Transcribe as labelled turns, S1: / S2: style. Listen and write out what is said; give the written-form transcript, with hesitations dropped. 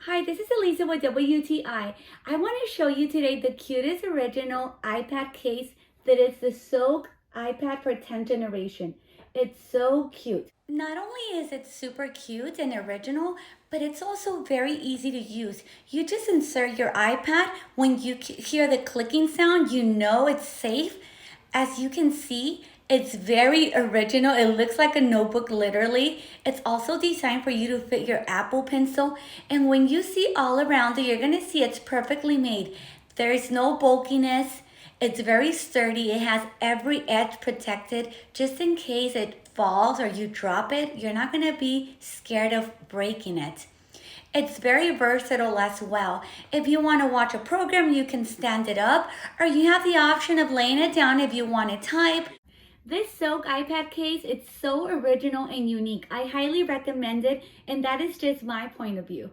S1: Hi, this is Elisa with WTI. I want to show you today the cutest original iPad case that is the Soke iPad for 10th generation. It's so cute. Not only is it super cute and original, but it's also very easy to use. You just insert your iPad. When you hear the clicking sound, you know it's safe. As you can see, it's very original. It looks like a notebook, literally. It's also designed for you to fit your Apple Pencil. And when you see all around it, you're gonna see it's perfectly made. There is no bulkiness. It's very sturdy. It has every edge protected. Just in case it falls or you drop it, you're not gonna be scared of breaking it. It's very versatile as well. If you want to watch a program, you can stand it up, or you have the option of laying it down if you want to type. This Soke iPad case, it's so original and unique. I highly recommend it, and that is just my point of view.